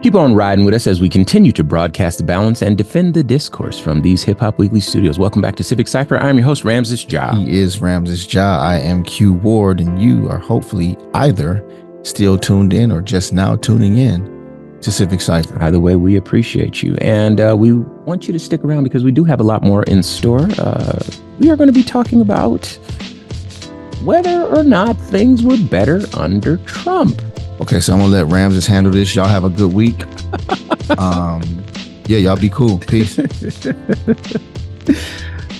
Keep on riding with us as we continue to broadcast the balance and defend the discourse from these Hip Hop Weekly studios. Welcome back to Civic Cipher. I'm your host, Ramses Ja. He is Ramses Ja. I am Q Ward, and you are hopefully either still tuned in or just now tuning in to Civic Cipher. Either way, we appreciate you. And we want you to stick around because we do have a lot more in store. We are going to be talking about whether or not things were better under Trump. Okay, so I'm gonna let Ramses handle this. Y'all have a good week. Yeah, y'all be cool. Peace.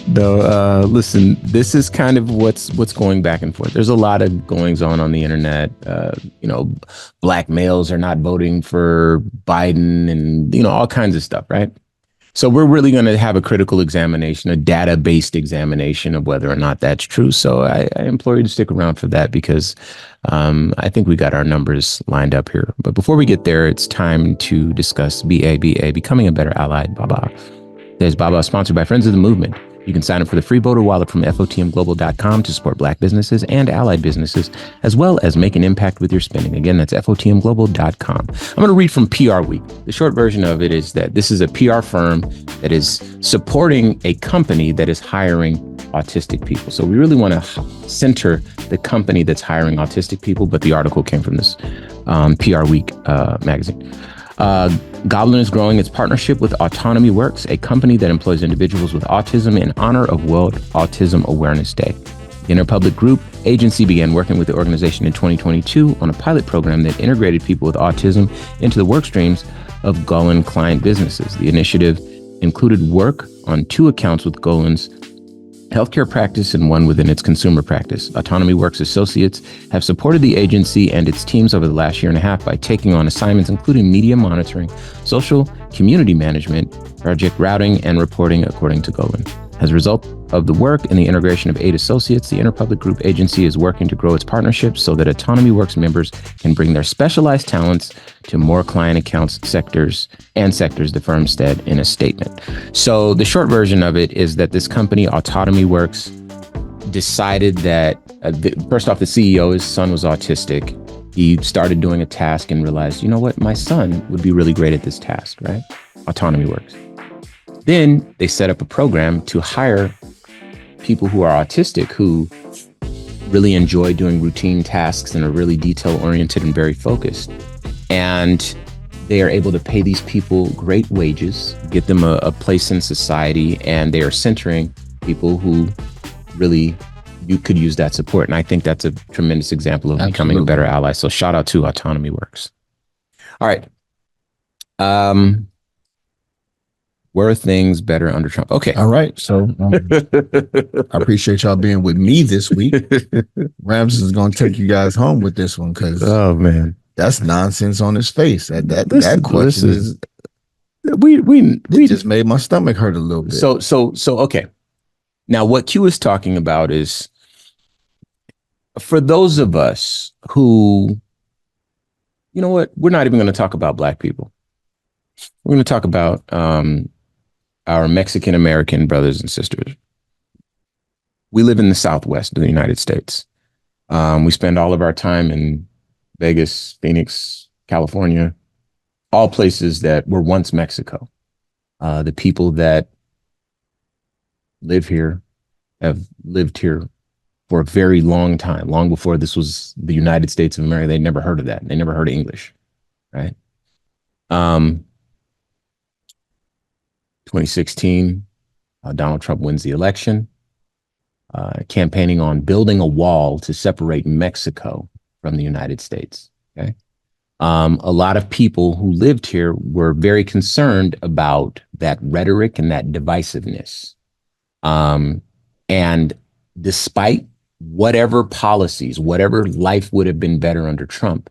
No, listen, this is kind of what's going back and forth. There's a lot of goings on the internet. Black males are not voting for Biden and, all kinds of stuff, right? So we're really going to have a critical examination, a data-based examination of whether or not that's true. So I implore you to stick around for that because I think we got our numbers lined up here. But before we get there, it's time to discuss BABA, Becoming a Better Ally, BABA. There's BABA, sponsored by Friends of the Movement. You can sign up for the free voter wallet from FOTMglobal.com to support Black businesses and allied businesses, as well as make an impact with your spending. Again, that's FOTMglobal.com. I'm going to read from PR Week. The short version of it is that this is a PR firm that is supporting a company that is hiring autistic people. So we really want to center the company that's hiring autistic people, but the article came from this PR Week magazine. Goblin is growing its partnership with Autonomy Works, a company that employs individuals with autism in honor of World Autism Awareness Day. The Interpublic Group agency began working with the organization in 2022 on a pilot program that integrated people with autism into the work streams of Golan client businesses. The initiative included work on 2 accounts with Golan's healthcare practice and 1 within its consumer practice. Autonomy Works associates have supported the agency and its teams over the last year and a half by taking on assignments including media monitoring, social community management, project routing, and reporting, according to Golan. As a result of the work and the integration of 8 associates, the Interpublic Group agency is working to grow its partnerships so that Autonomy Works members can bring their specialized talents to more client accounts, sectors the firm said in a statement. So the short version of it is that this company, Autonomy Works, decided that, first off, the CEO, his son was autistic. He started doing a task and realized, you know what, my son would be really great at this task, right? Autonomy Works. Then they set up a program to hire people who are autistic, who really enjoy doing routine tasks and are really detail oriented and very focused. And they are able to pay these people great wages, get them a place in society, and they are centering people who really you could use that support. And I think that's a tremendous example of becoming a better ally. So shout out to Autonomy Works. All right. Were things better under Trump? Okay. All right. So I appreciate y'all being with me this week. Ramses is going to take you guys home with this one because that's nonsense on his face. That question is we just made my stomach hurt a little bit. So okay. Now what Q is talking about is for those of us who, you know what, we're not even going to talk about Black people. We're going to talk about our Mexican American brothers and sisters. We live in the Southwest of the United States. We spend all of our time in Vegas, Phoenix, California, all places that were once Mexico. The people that live here have lived here for a very long time, long before this was the United States of America. They never heard of that. They never heard of English, right? 2016, Donald Trump wins the election, campaigning on building a wall to separate Mexico from the United States. Okay. A lot of people who lived here were very concerned about that rhetoric and that divisiveness. And despite whatever policies, whatever life would have been better under Trump,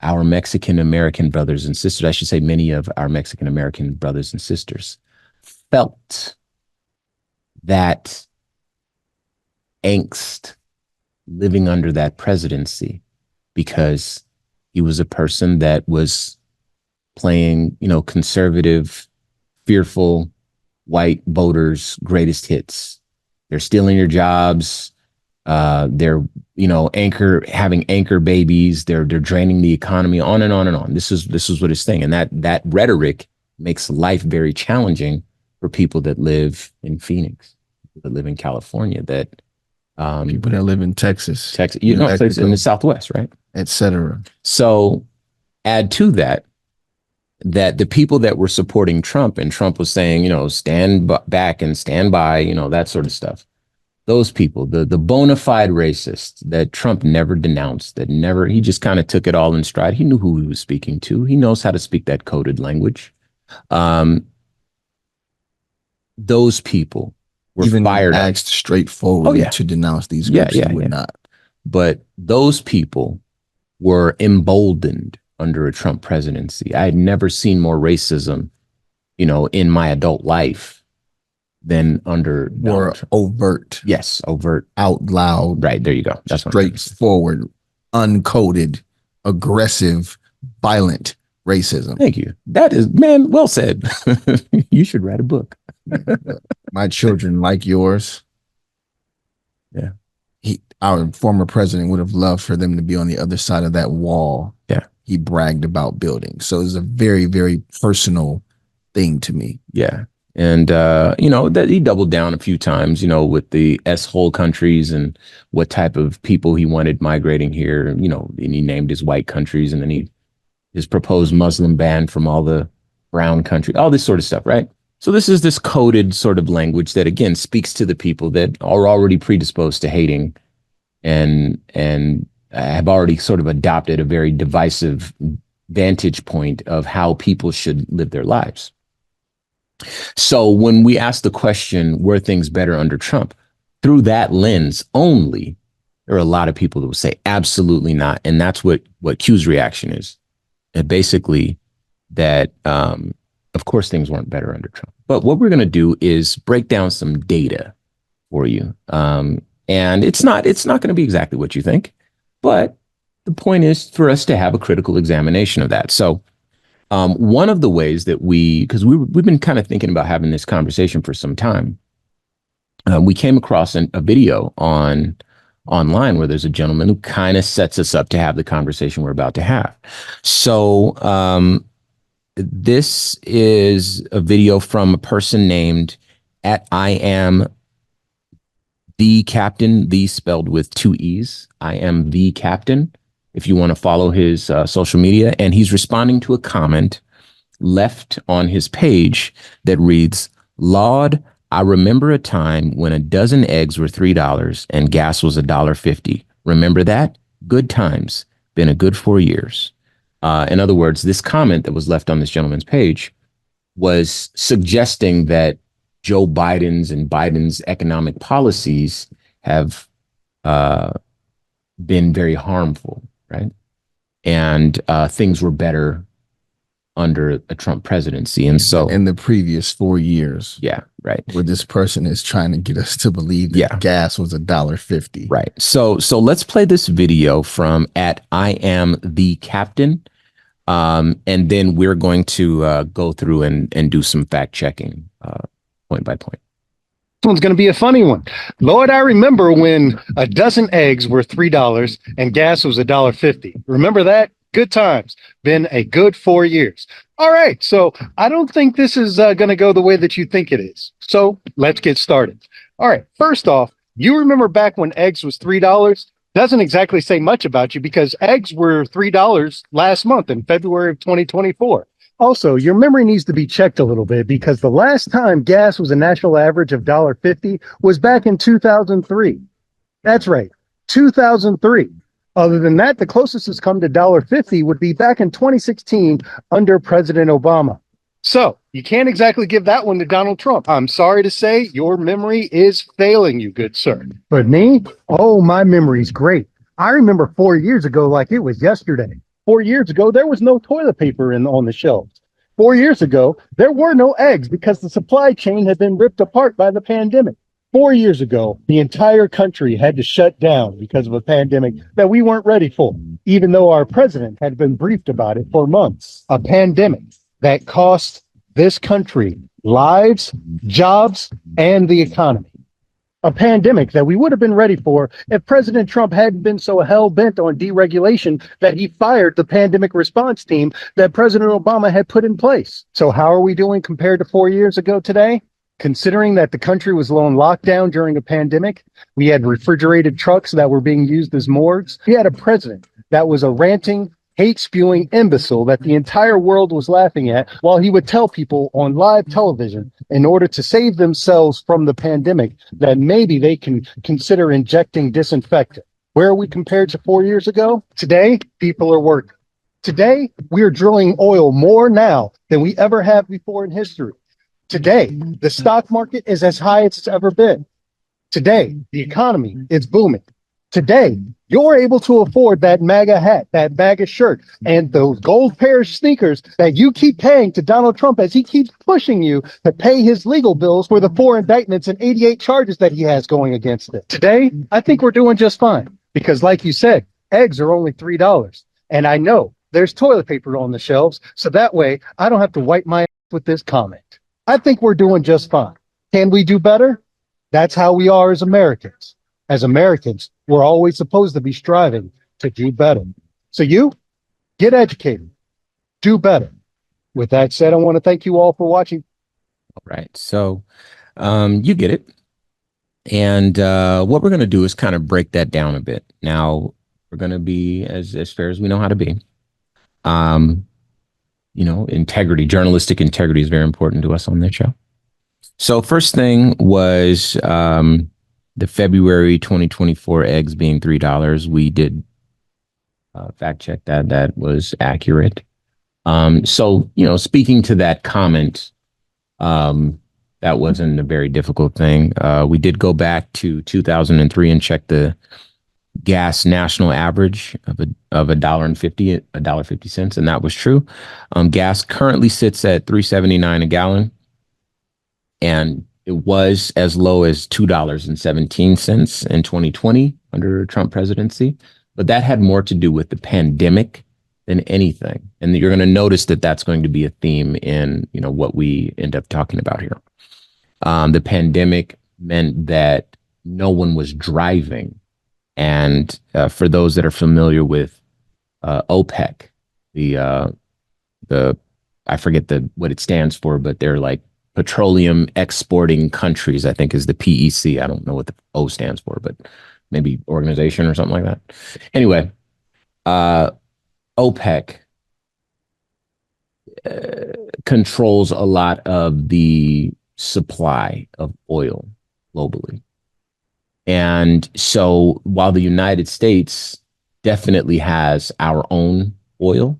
our Mexican American brothers and sisters, I should say many of our Mexican American brothers and sisters, felt that angst living under that presidency because he was a person that was playing, conservative, fearful white voters' greatest hits. They're stealing your jobs. They're having anchor babies. They're draining the economy, on and on and on. This is what his thing, and that rhetoric makes life very challenging for people that live in Phoenix, that live in California, that people that live in Texas, places in the Southwest, right, etc. So add to that the people that were supporting Trump, and Trump was saying, stand back and stand by, that sort of stuff. Those people, the bona fide racists that Trump never denounced, he just kind of took it all in stride. He knew who he was speaking to. He knows how to speak that coded language. Those people were even fired asked straightforwardly to denounce these groups. He would not. But those people were emboldened under a Trump presidency. I had never seen more racism, in my adult life than under more overt. Yes, overt, out loud. Right, there you go. That's straightforward, uncoded, aggressive, violent racism. Thank you. That is, man, well said. You should write a book. My children, like yours. Yeah. Our former president would have loved for them to be on the other side of that wall. Yeah. He bragged about building. So it's a very, very personal thing to me. Yeah. And, that he doubled down a few times, with the S-hole countries and what type of people he wanted migrating here, and he named his white countries, and then his proposed Muslim ban from all the brown country, all this sort of stuff, right? So this is this coded sort of language that, again, speaks to the people that are already predisposed to hating and have already sort of adopted a very divisive vantage point of how people should live their lives. So when we ask the question, were things better under Trump, through that lens only, there are a lot of people that will say absolutely not. And that's what Q's reaction is. And basically that, of course, things weren't better under Trump. But what we're going to do is break down some data for you. And it's not going to be exactly what you think, but the point is for us to have a critical examination of that. So one of the ways that because we've been kind of thinking about having this conversation for some time, we came across a video online where there's a gentleman who kind of sets us up to have the conversation we're about to have. So this is a video from a person named I am the captain, the spelled with 2 E's. I am the captain, if you want to follow his social media. And he's responding to a comment left on his page that reads, "Lord, I remember a time when a dozen eggs were $3 and gas was $1.50. Remember that? Good times. Been a good 4 years." In other words, this comment that was left on this gentleman's page was suggesting that Joe Biden's economic policies have been very harmful, right? And things were better under a Trump presidency. And so in the previous 4 years. Yeah, right. Where this person is trying to get us to believe that gas was $1.50. Right. So let's play this video from I am the captain. And then we're going to go through and do some fact checking point by point. This one's going to be a funny one. Lord, I remember when a dozen eggs were $3 and gas was $1.50. Remember that? Good times. Been a good 4 years. All right. So I don't think this is going to go the way that you think it is. So let's get started. All right. First off, you remember back when eggs was $3? Doesn't exactly say much about you because eggs were $3 last month in February of 2024. Also, your memory needs to be checked a little bit because the last time gas was a national average of $1.50 was back in 2003. That's right, 2003. Other than that, the closest it's come to $1.50 would be back in 2016 under President Obama. So you can't exactly give that one to Donald Trump. I'm sorry to say your memory is failing you, good sir. But me? Oh, my memory's great. I remember 4 years ago like it was yesterday. 4 years ago, there was no toilet paper on the shelves. 4 years ago, there were no eggs because the supply chain had been ripped apart by the pandemic. 4 years ago, the entire country had to shut down because of a pandemic that we weren't ready for, even though our president had been briefed about it for months. A pandemic that cost this country lives, jobs, and the economy. a pandemic that we would have been ready for if President Trump hadn't been so hell-bent on deregulation that he fired the pandemic response team that President Obama had put in place. So how are we doing compared to 4 years ago today? Considering that the country was low on lockdown during a pandemic, we had refrigerated trucks that were being used as morgues. We had a president that was a ranting, hate-spewing imbecile that the entire world was laughing at while he would tell people on live television in order to save themselves from the pandemic that maybe they can consider injecting disinfectant. Where are we compared to 4 years ago? Today, people are working. Today, we are drilling oil more now than we ever have before in history. Today, the stock market is as high as it's ever been. Today, the economy is booming. Today, you're able to afford that MAGA hat, that MAGA shirt, and those gold pair of sneakers that you keep paying to Donald Trump as he keeps pushing you to pay his legal bills for the 4 indictments and 88 charges that he has going against it. Today, I think we're doing just fine because, like you said, eggs are only $3. And I know there's toilet paper on the shelves, so that way I don't have to wipe my ass with this comment. I think we're doing just fine. Can we do better? That's how we are as Americans. As Americans, we're always supposed to be striving to do better. So you get educated, do better. With that said, I want to thank you all for watching. All right. So you get it. And what we're going to do is kind of break that down a bit. Now, we're going to be as fair as we know how to be. Integrity, journalistic integrity is very important to us on this show. So first thing was the February 2024 eggs being $3. We did fact check that was accurate. So, speaking to that comment, that wasn't a very difficult thing. We did go back to 2003 and check the gas national average of $1.50, and that was true. Gas currently sits at $3.79 a gallon, and it was as low as $2.17 in 2020 under Trump presidency. But that had more to do with the pandemic than anything. And you're going to notice that that's going to be a theme in, what we end up talking about here. The pandemic meant that no one was driving. And for those that are familiar with OPEC, I forget what it stands for, but they're like petroleum exporting countries, I think is the PEC. I don't know what the O stands for, but maybe organization or something like that. Anyway, OPEC controls a lot of the supply of oil globally. And so while the United States definitely has our own oil,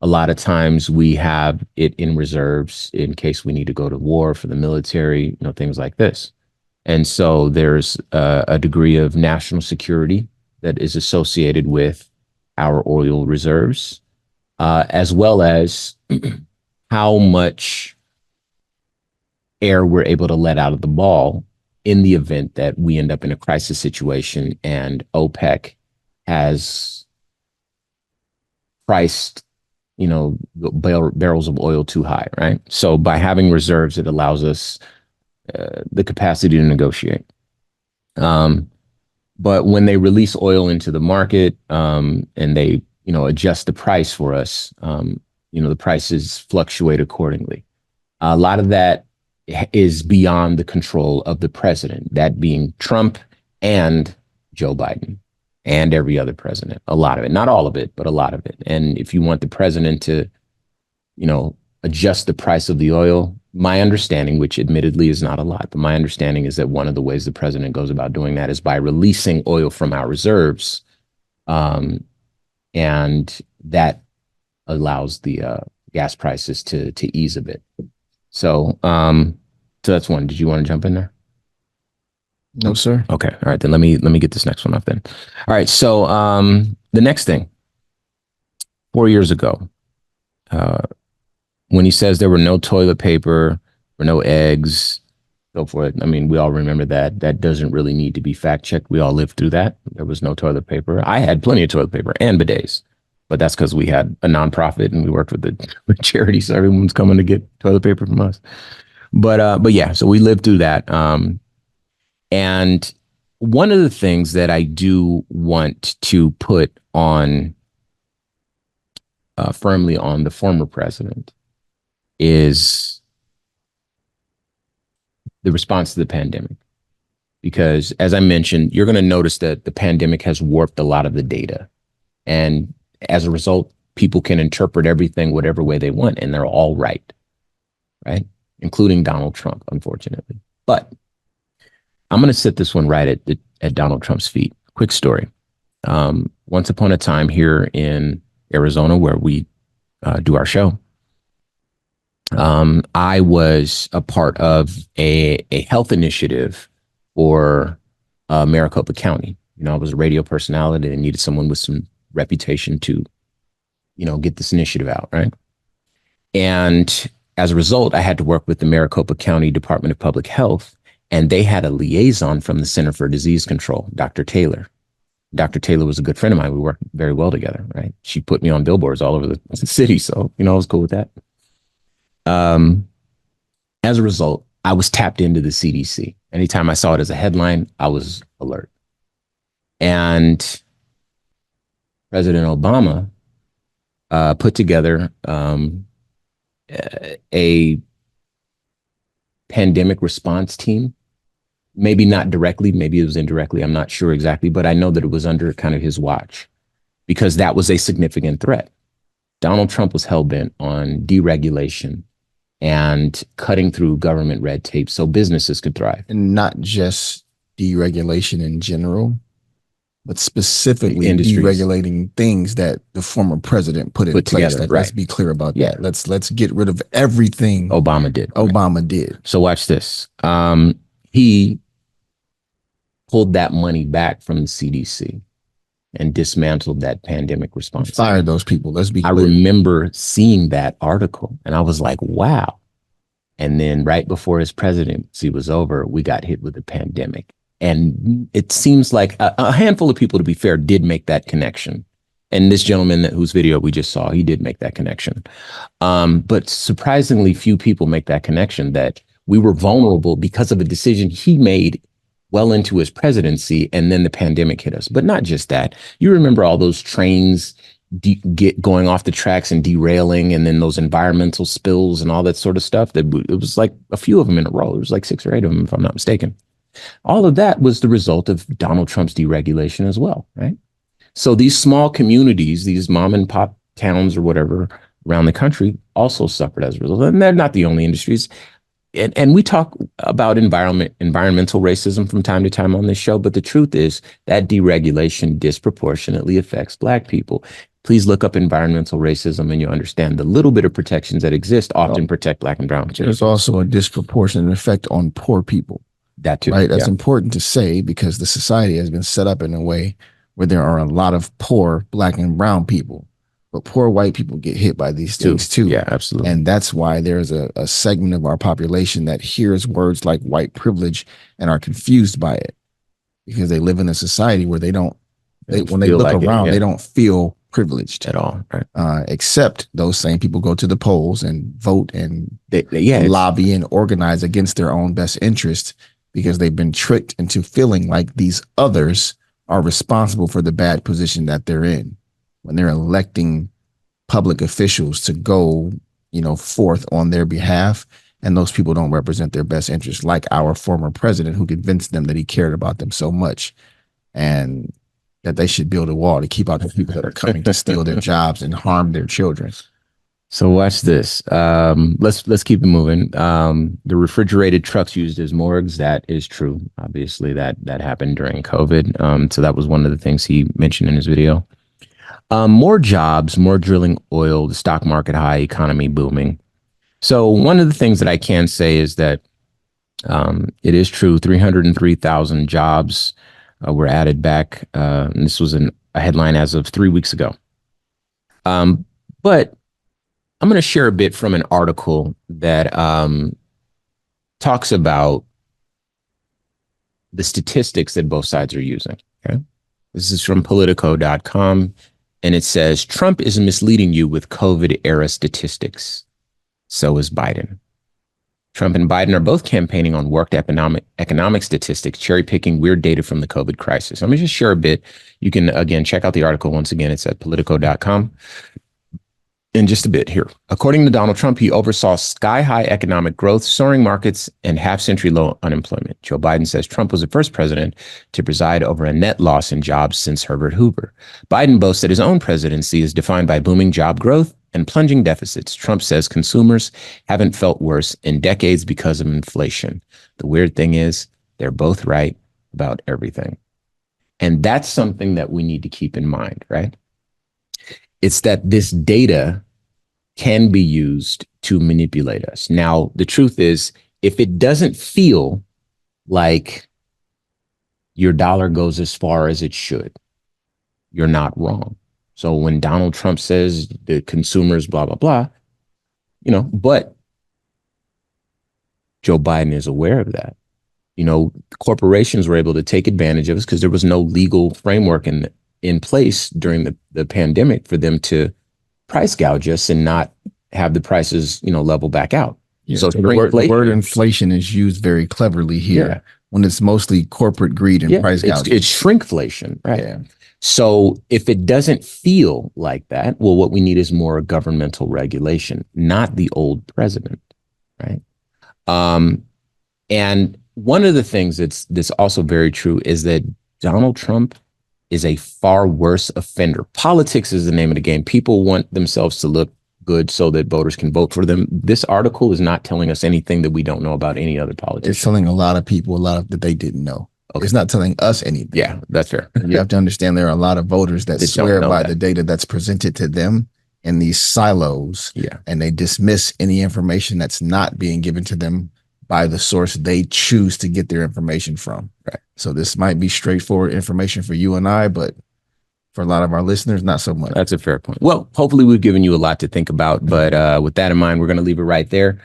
a lot of times we have it in reserves in case we need to go to war for the military, things like this. And so there's a degree of national security that is associated with our oil reserves, as well as how much air we're able to let out of the ball in the event that we end up in a crisis situation and OPEC has priced barrels of oil too high, right? So by having reserves, it allows us the capacity to negotiate. But when they release oil into the market and they, adjust the price for us, the prices fluctuate accordingly. A lot of that is beyond the control of the president, that being Trump and Joe Biden. And every other president, a lot of it, not all of it, but a lot of it. And if you want the president to, adjust the price of the oil, my understanding, which admittedly is not a lot, but my understanding is that one of the ways the president goes about doing that is by releasing oil from our reserves. And that allows the gas prices to ease a bit. So that's one. Did you want to jump in there? No, sir. Okay. All right. Then let me get this next one up then. All right. So the next thing, 4 years ago, when he says there were no toilet paper or no eggs, so forth. I mean, we all remember that. That doesn't really need to be fact checked. We all lived through that. There was no toilet paper. I had plenty of toilet paper and bidets, but that's because we had a nonprofit and we worked with the charity, so everyone's coming to get toilet paper from us. But yeah, so we lived through that. And one of the things that I do want to put on firmly on the former president is the response to the pandemic. Because as I mentioned, you're going to notice that the pandemic has warped a lot of the data. And as a result, people can interpret everything whatever way they want, and they're all right, including Donald Trump, unfortunately. But I'm going to set this one right at Donald Trump's feet. Quick story. Once upon a time here in Arizona, where we do our show, I was a part of a health initiative for Maricopa County. I was a radio personality and needed someone with some reputation to, get this initiative out, right? And as a result, I had to work with the Maricopa County Department of Public Health, and they had a liaison from the Center for Disease Control, Dr. Taylor. Dr. Taylor was a good friend of mine. We worked very well together, right? She put me on billboards all over the city, so, I was cool with that. As a result, I was tapped into the CDC. Anytime I saw it as a headline, I was alert. And President Obama put together a pandemic response team. Maybe not directly, maybe it was indirectly, I'm not sure exactly, but I know that it was under kind of his watch because that was a significant threat. Donald Trump was hell-bent on deregulation and cutting through government red tape so businesses could thrive. And not just deregulation in general, but specifically deregulating things that the former president put in place. Together, Let's be clear about that. Let's get rid of everything Obama did. Obama did. So watch this. He pulled that money back from the CDC and dismantled that pandemic response. Fired those people. Let's be clear. I remember seeing that article and I was like, wow. And then right before his presidency was over, we got hit with the pandemic. And it seems like a handful of people, to be fair, did make that connection. And this gentleman whose video we just saw, he did make that connection. But surprisingly few people make that connection that we were vulnerable because of a decision he made well into his presidency, and then the pandemic hit us. But not just that. You remember all those trains going off the tracks and derailing, and then those environmental spills and all that sort of stuff. It was like a few of them in a row. There was like 6 or 8 of them, if I'm not mistaken. All of that was the result of Donald Trump's deregulation as well, right? So these small communities, these mom and pop towns or whatever around the country also suffered as a result. And they're not the only industries. And we talk about environmental racism from time to time on this show, but the truth is that deregulation disproportionately affects Black people. Please look up environmental racism and you'll understand the little bit of protections that exist often protect Black and brown people. There's also a disproportionate effect on poor people. That too. Right. That's important to say because the society has been set up in a way where there are a lot of poor Black and brown people. But poor white people get hit by these things too. Yeah, absolutely. And that's why there's a segment of our population that hears words like white privilege and are confused by it because they live in a society where when they look around, they don't feel privileged at all. Right. Except those same people go to the polls and vote and lobby and organize against their own best interest because they've been tricked into feeling like these others are responsible for the bad position that they're in. When they're electing public officials to go, forth on their behalf, and those people don't represent their best interests, like our former president who convinced them that he cared about them so much and that they should build a wall to keep out the people that are coming to steal their jobs and harm their children. So watch this. Let's keep it moving. The refrigerated trucks used as morgues, that is true. Obviously, that happened during COVID. So that was one of the things he mentioned in his video. More jobs, more drilling oil, the stock market high, economy booming. So one of the things that I can say is that it is true, 303,000 jobs were added back. And this was a headline as of 3 weeks ago. But I'm going to share a bit from an article that talks about the statistics that both sides are using. Okay? This is from Politico.com. And it says, Trump is misleading you with COVID era statistics. So is Biden. Trump and Biden are both campaigning on warped economic statistics, cherry picking weird data from the COVID crisis. Let me just share a bit. You can, again, check out the article. Once again, it's at politico.com. In just a bit here. According to Donald Trump, he oversaw sky-high economic growth, soaring markets, and half-century low unemployment. Joe Biden says Trump was the first president to preside over a net loss in jobs since Herbert Hoover. Biden boasts that his own presidency is defined by booming job growth and plunging deficits. Trump says consumers haven't felt worse in decades because of inflation. The weird thing is, they're both right about everything. And that's something that we need to keep in mind, right? It's that this data can be used to manipulate us. Now, the truth is, if it doesn't feel like your dollar goes as far as it should, you're not wrong. So when Donald Trump says the consumers, blah, blah, blah, but Joe Biden is aware of that. Corporations were able to take advantage of us because there was no legal framework in place during the pandemic for them to price gouge us and not have the prices, level back out. Yeah, so the word inflation is used very cleverly here when it's mostly corporate greed and price gouging. It's shrinkflation, right? Yeah. So if it doesn't feel like that, well, what we need is more governmental regulation, not the old president, right? And one of the things that's also very true is that Donald Trump is a far worse offender. Politics is the name of the game. People want themselves to look good so that voters can vote for them. This article is not telling us anything that we don't know about any other politician. It's telling a lot of people that they didn't know. Okay. It's not telling us anything. Yeah, that's fair. You have to understand there are a lot of voters that swear by the data that's presented to them in these silos. Yeah. And they dismiss any information that's not being given to them by the source they choose to get their information from. Right. So this might be straightforward information for you and I, but for a lot of our listeners, not so much. That's a fair point. Well, hopefully we've given you a lot to think about, but with that in mind, we're going to leave it right there.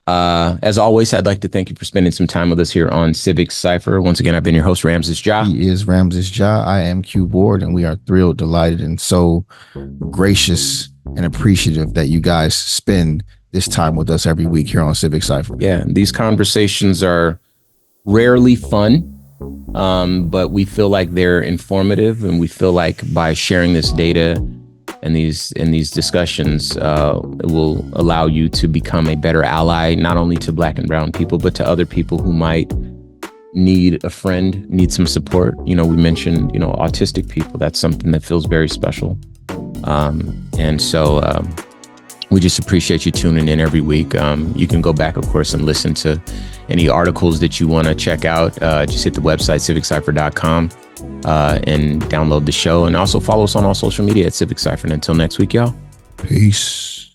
As always, I'd like to thank you for spending some time with us here on Civic Cipher. Once again, I've been your host, Ramses Ja. He is Ramses Ja. I am Q Ward, and we are thrilled, delighted, and so gracious and appreciative that you guys spend this time with us every week here on Civic Cipher. Yeah, these conversations are rarely fun, but we feel like they're informative, and we feel like by sharing this data and these discussions, it will allow you to become a better ally, not only to Black and brown people, but to other people who might need a friend, need some support. We mentioned, autistic people. That's something that feels very special. And so we just appreciate you tuning in every week. You can go back, of course, and listen to any articles that you want to check out. Just hit the website, civiccipher.com. And download the show, and also follow us on all social media at Civic Cipher. And until next week, y'all. Peace.